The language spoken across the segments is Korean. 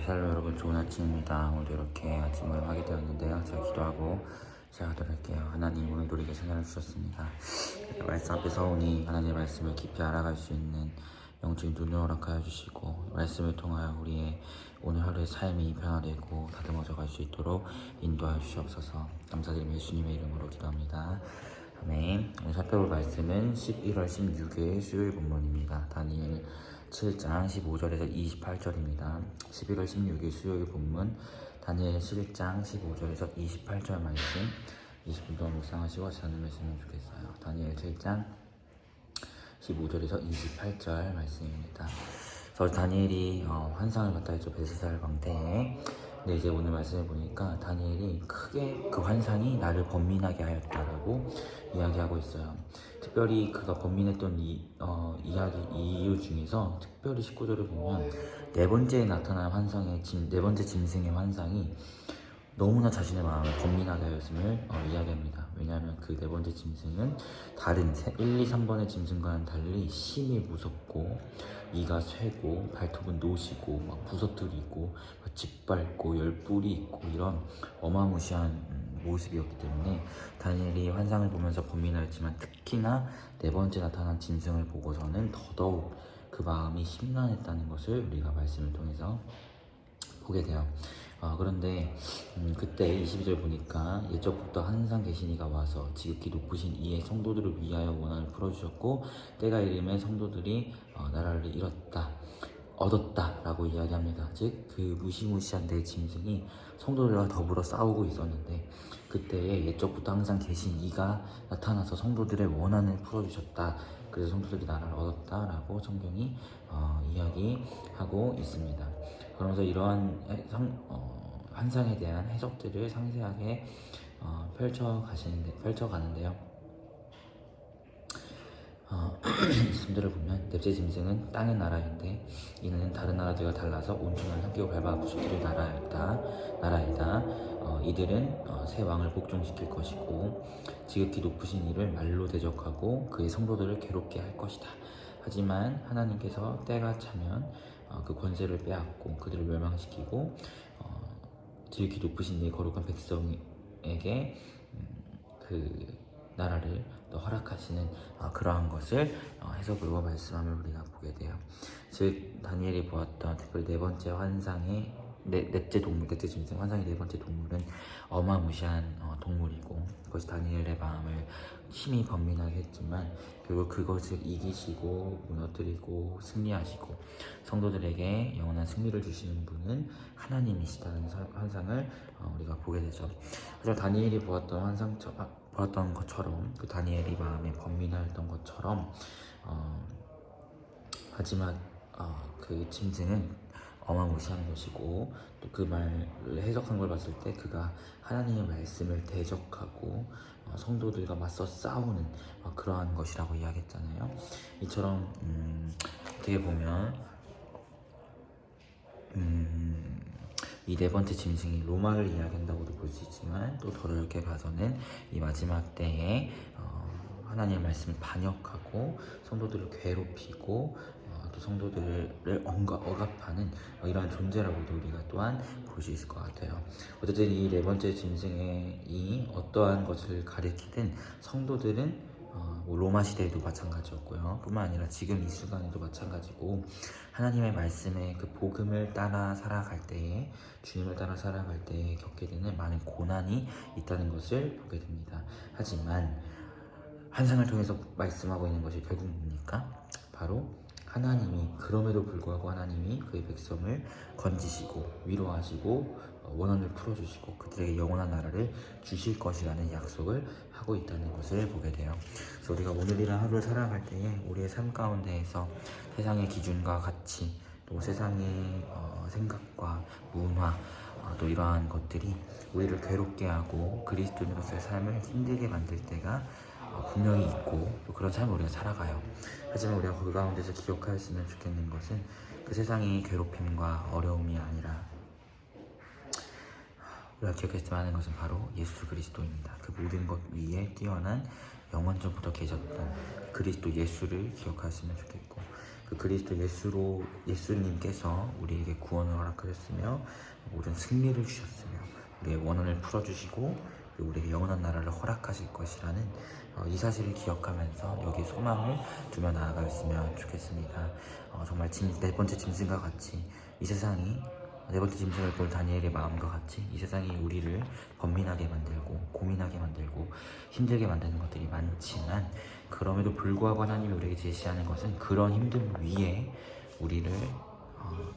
샬롬 여러분, 좋은 아침입니다. 오늘도 이렇게 아침을 하게 되었는데요. 제가 기도하고 시작하도록 할게요. 하나님, 오늘도 우리에게 새날을 주셨습니다. 말씀 앞에 서오니 하나님의 말씀을 깊이 알아갈 수 있는 영적인 눈을 허락하여 주시고, 말씀을 통하여 우리의 오늘 하루의 삶이 변화되고 다듬어져 갈 수 있도록 인도하여 주시옵소서. 감사드리며 예수님의 이름으로 기도합니다. 아멘. 오늘 살펴볼 말씀은 11월 16일 수요일 본문입니다. 다니엘 7장 15절에서 28절입니다. 11월 16일 수요일 본문 다니엘 7장 15절에서 28절 말씀 20분 동안 묵상하시고 저는 말씀을 주겠어요. 다니엘 7장 15절에서 28절 말씀입니다. 다니엘이 환상을 봤다 했죠. 벨사살 왕때에. 근데 이제 오늘 말씀을 보니까 다니엘이 크게 그 환상이 나를 번민하게 하였다라고 이야기하고 있어요. 특별히 그가 번민했던 이유 중에서 특별히 19절을 보면 네 번째 나타난 네 번째 짐승의 환상이 너무나 자신의 마음을 번민하게 하였음을 이야기합니다. 왜냐하면 그 네 번째 짐승은 다른 1, 2, 3번의 짐승과는 달리 심히 무섭고 이가 쇠고 발톱은 노시고 막 부서뜨리고 짓밟고 열뿔이 있고 이런 어마무시한 모습이었기 때문에 다니엘이 환상을 보면서 번민하였지만 특히나 네 번째 나타난 짐승을 보고서는 더더욱 그 마음이 심란했다는 것을 우리가 말씀을 통해서 보게 돼요. 그런데 그때 22절 보니까 옛적부터 항상 계신 이가 와서 지극히 높으신 이의 성도들을 위하여 원한을 풀어주셨고 때가 이르매 성도들이 나라를 얻었다 라고 이야기합니다. 즉 그 무시무시한 네 짐승이 성도들과 더불어 싸우고 있었는데 그때에 옛적부터 항상 계신 이가 나타나서 성도들의 원한을 풀어주셨다. 그래서 성도들이 나라를 얻었다 라고 성경이 이야기하고 있습니다. 그러면서 이러한 환상에 대한 해석들을 상세하게 펼쳐가는데요. 말씀들을 보면 넷째 짐승은 땅의 나라인데 이는 다른 나라들과 달라서 온천을 삼키고 밟아 부수뜨릴 나라이다. 이들은 새 왕을 복종시킬 것이고 지극히 높으신 이를 말로 대적하고 그의 성도들을 괴롭게 할 것이다. 하지만 하나님께서 때가 차면 그 권세를 빼앗고 그들을 멸망시키고 지극히 높으신 이의 거룩한 백성에게 그 나라를 또 허락하시는 그러한 것을 해석으로 말씀함을 우리가 보게 돼요. 즉 다니엘이 보았던 특별히 네 번째 환상의 넷째 짐승 환상의 네 번째 동물은 어마무시한 동물이고 그것이 다니엘의 마음을 심히 번민하게 했지만 결국 그것을 이기시고 무너뜨리고 승리하시고 성도들에게 영원한 승리를 주시는 분은 하나님이시다는 환상을 우리가 보게 되죠. 그래서 다니엘이 보았던 것처럼 그 다니엘이 마음에 번민하였던 것처럼 마지막 그 짐승은 어마무시한 것이고 또 그 말을 해석한 걸 봤을 때 그가 하나님의 말씀을 대적하고 성도들과 맞서 싸우는 그러한 것이라고 이야기했잖아요. 이처럼 어떻게 보면 이 네 번째 짐승이 로마를 이야기한다고도 볼 수 있지만 또 더 넓게 봐서는 이 마지막 때에 하나님의 말씀을 반역하고 성도들을 괴롭히고 또 성도들을 억압하는 이러한 존재라고도 우리가 또한 볼 수 있을 것 같아요. 어쨌든 이 네 번째 짐승이 어떠한 것을 가리키든 성도들은 로마 시대에도 마찬가지였고요. 뿐만 아니라 지금 이 순간에도 마찬가지고 하나님의 말씀에 그 복음을 따라 살아갈 때에 주님을 따라 살아갈 때에 겪게 되는 많은 고난이 있다는 것을 보게 됩니다. 하지만 환상을 통해서 말씀하고 있는 것이 결국 뭡니까? 바로 하나님이 그럼에도 불구하고 하나님이 그의 백성을 건지시고 위로하시고 원한을 풀어주시고 그들에게 영원한 나라를 주실 것이라는 약속을 하고 있다는 것을 보게 돼요. 그래서 우리가 오늘이란 하루를 살아갈 때에 우리의 삶 가운데에서 세상의 기준과 가치 또 세상의 생각과 문화 또 이러한 것들이 우리를 괴롭게 하고 그리스도인으로서의 삶을 힘들게 만들 때가 분명히 있고 또 그런 삶을 우리가 살아가요. 하지만 우리가 그 가운데서 기억하였으면 좋겠는 것은 그 세상의 괴롭힘과 어려움이 아니라 우리가 기억했으면 하는 것은 바로 예수 그리스도입니다. 그 모든 것 위에 뛰어난 영원전부터 계셨던 그리스도 예수를 기억하였으면 좋겠고 그 그리스도 예수님께서 우리에게 구원을 허락하셨으며 모든 승리를 주셨으며 우리의 원한을 풀어주시고 그리고 우리에게 영원한 나라를 허락하실 것이라는 이 사실을 기억하면서 여기 소망을 두며 나아가였으면 좋겠습니다. 정말 네 번째 짐승과 같이 이 세상이 네 번째 짐승을 본 다니엘의 마음과 같이 이 세상이 우리를 번민하게 만들고 고민하게 만들고 힘들게 만드는 것들이 많지만 그럼에도 불구하고 하나님이 우리에게 제시하는 것은 그런 힘듦 위에 우리를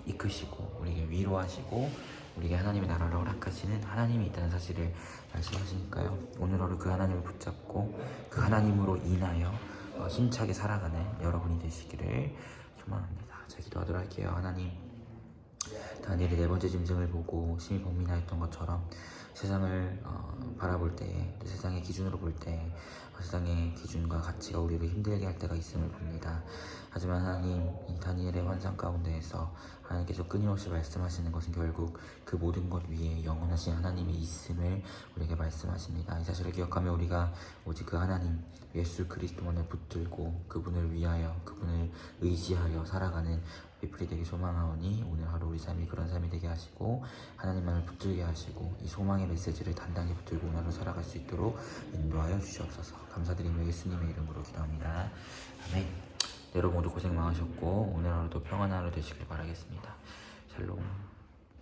이끄시고 우리에게 위로하시고 우리에게 하나님의 나라를 허락하시는 하나님이 있다는 사실을 말씀하시니까요. 오늘 하루 그 하나님을 붙잡고 그 하나님으로 인하여 힘차게 살아가는 여러분이 되시기를 소망합니다. 자, 기도하도록 할게요. 하나님, 다니엘이 네 번째 짐승을 보고 심히 번민하였던 것처럼 세상을 바라볼 때, 세상의 기준으로 볼 때 세상의 기준과 가치가 우리를 힘들게 할 때가 있음을 봅니다. 하지만 하나님, 이 다니엘의 환상 가운데에서 하나님께서 끊임없이 말씀하시는 것은 결국 그 모든 것 위에 영원하신 하나님이 있음을 우리에게 말씀하십니다. 이 사실을 기억하며 우리가 오직 그 하나님 예수 그리스도만을 붙들고 그분을 위하여 그분을 의지하여 살아가는 비플이 되게 소망하오니 오늘 하루 우리 삶이 그런 삶이 되게 하시고 하나님만을 붙들게 하시고 이 소망의 메시지를 단단히 붙들고 오늘 하루 살아갈 수 있도록 인도하여 주시옵소서. 감사드리며 예수님의 이름으로 기도합니다. 아멘. 여러분 모두 고생 많으셨고 오늘 하루도 평안한 하루 되시길 바라겠습니다. 샬롬.